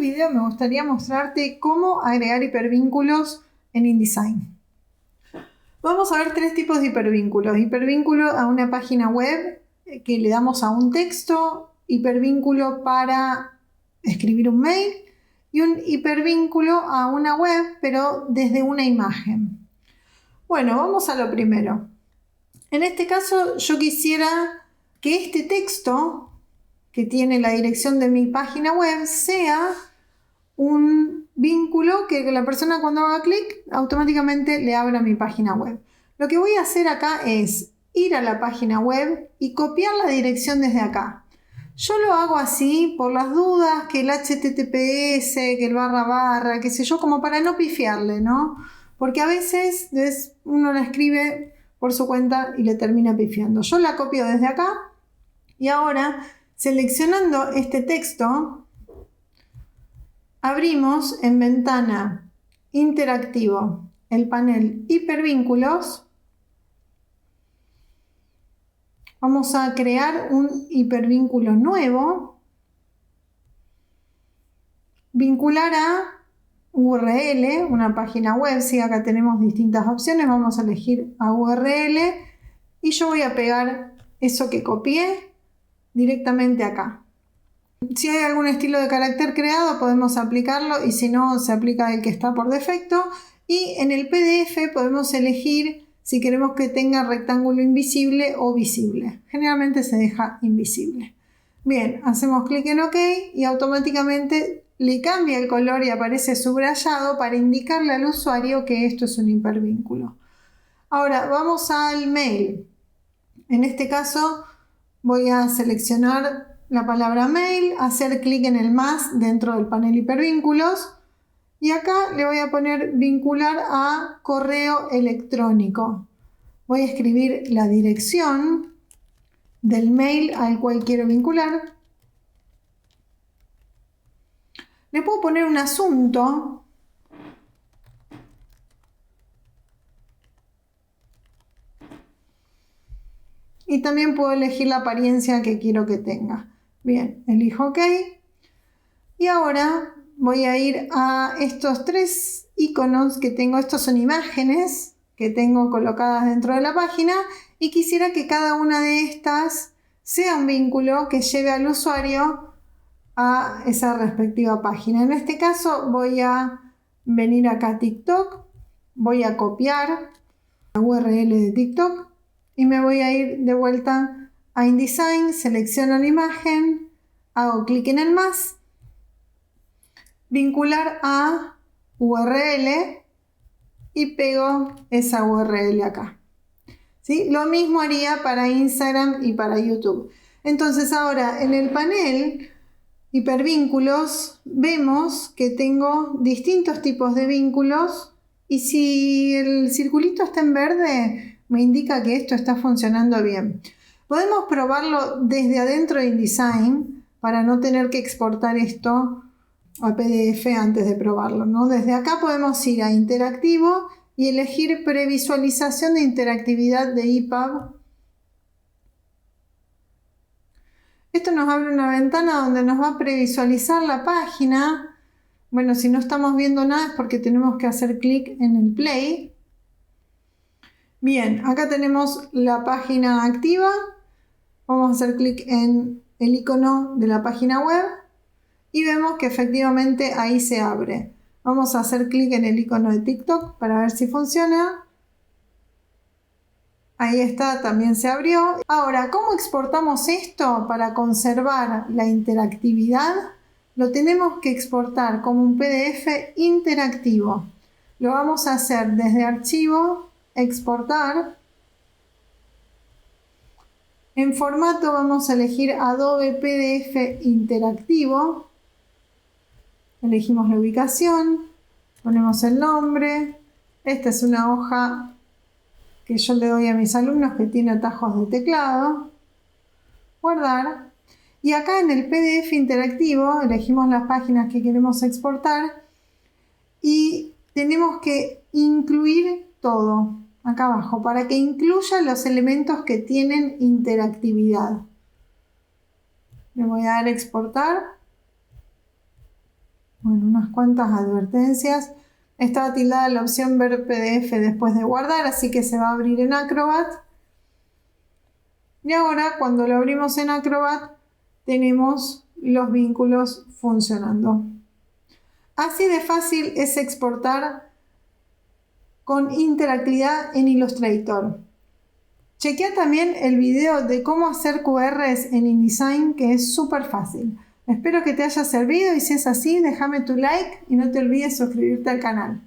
video me gustaría mostrarte cómo agregar hipervínculos en InDesign. Vamos a ver tres tipos de hipervínculos. Hipervínculo a una página web que le damos a un texto, hipervínculo para escribir un mail y un hipervínculo a una web pero desde una imagen. Bueno, vamos a lo primero. En este caso yo quisiera que este texto que tiene la dirección de mi página web sea un vínculo que la persona cuando haga clic automáticamente le abra mi página web. Lo que voy a hacer acá es ir a la página web y copiar la dirección desde acá. Yo lo hago así por las dudas, que el HTTPS, que el // qué sé yo, como para no pifiarle, ¿no? Porque a veces uno la escribe por su cuenta y le termina pifiando. Yo la copio desde acá y ahora, seleccionando este texto, abrimos en ventana interactivo el panel hipervínculos. Vamos a crear un hipervínculo nuevo. Vincular a URL, una página web. Sí, acá tenemos distintas opciones. Vamos a elegir a URL y yo voy a pegar eso que copié directamente acá. Si hay algún estilo de carácter creado podemos aplicarlo y si no se aplica el que está por defecto. Y en el PDF podemos elegir si queremos que tenga rectángulo invisible o visible. Generalmente se deja invisible. Bien, hacemos clic en OK y automáticamente le cambia el color y aparece subrayado para indicarle al usuario que esto es un hipervínculo. Ahora vamos al mail. En este caso voy a seleccionar la palabra mail, hacer clic en el más dentro del panel hipervínculos y acá le voy a poner vincular a correo electrónico. Voy a escribir la dirección del mail al cual quiero vincular. Le puedo poner un asunto. Y también puedo elegir la apariencia que quiero que tenga. Bien, elijo OK. Y ahora voy a ir a estos tres iconos que tengo. Estos son imágenes que tengo colocadas dentro de la página. Y quisiera que cada una de estas sea un vínculo que lleve al usuario a esa respectiva página. En este caso voy a venir acá a TikTok. Voy a copiar la URL de TikTok. Y me voy a ir de vuelta a InDesign, selecciono la imagen, hago clic en el más, vincular a URL y pego esa URL acá. ¿Sí? Lo mismo haría para Instagram y para YouTube. Entonces ahora en el panel hipervínculos vemos que tengo distintos tipos de vínculos y si el circulito está en verde me indica que esto está funcionando bien. Podemos probarlo desde adentro de InDesign para no tener que exportar esto a PDF antes de probarlo, ¿no? Desde acá podemos ir a interactivo y elegir previsualización de interactividad de EPUB. Esto nos abre una ventana donde nos va a previsualizar la página. Bueno, si no estamos viendo nada es porque tenemos que hacer clic en el play. Bien, acá tenemos la página activa. Vamos a hacer clic en el icono de la página web y vemos que efectivamente ahí se abre. Vamos a hacer clic en el icono de TikTok para ver si funciona. Ahí está, también se abrió. Ahora, ¿cómo exportamos esto para conservar la interactividad? Lo tenemos que exportar como un PDF interactivo. Lo vamos a hacer desde archivo, exportar. En formato vamos a elegir Adobe PDF interactivo. Elegimos la ubicación, ponemos el nombre. Esta es una hoja que yo le doy a mis alumnos que tiene atajos de teclado. Guardar. Y acá en el PDF interactivo elegimos las páginas que queremos exportar y tenemos que incluir todo acá abajo para que incluya los elementos que tienen interactividad. Le voy a dar a exportar. Bueno, unas cuantas advertencias. Estaba tildada la opción ver PDF después de guardar, así que se va a abrir en Acrobat. Y ahora, cuando lo abrimos en Acrobat, tenemos los vínculos funcionando. Así de fácil es exportar con interactividad en Illustrator. Chequea también el video de cómo hacer QRs en InDesign, que es súper fácil. Espero que te haya servido y si es así, déjame tu like y no te olvides suscribirte al canal.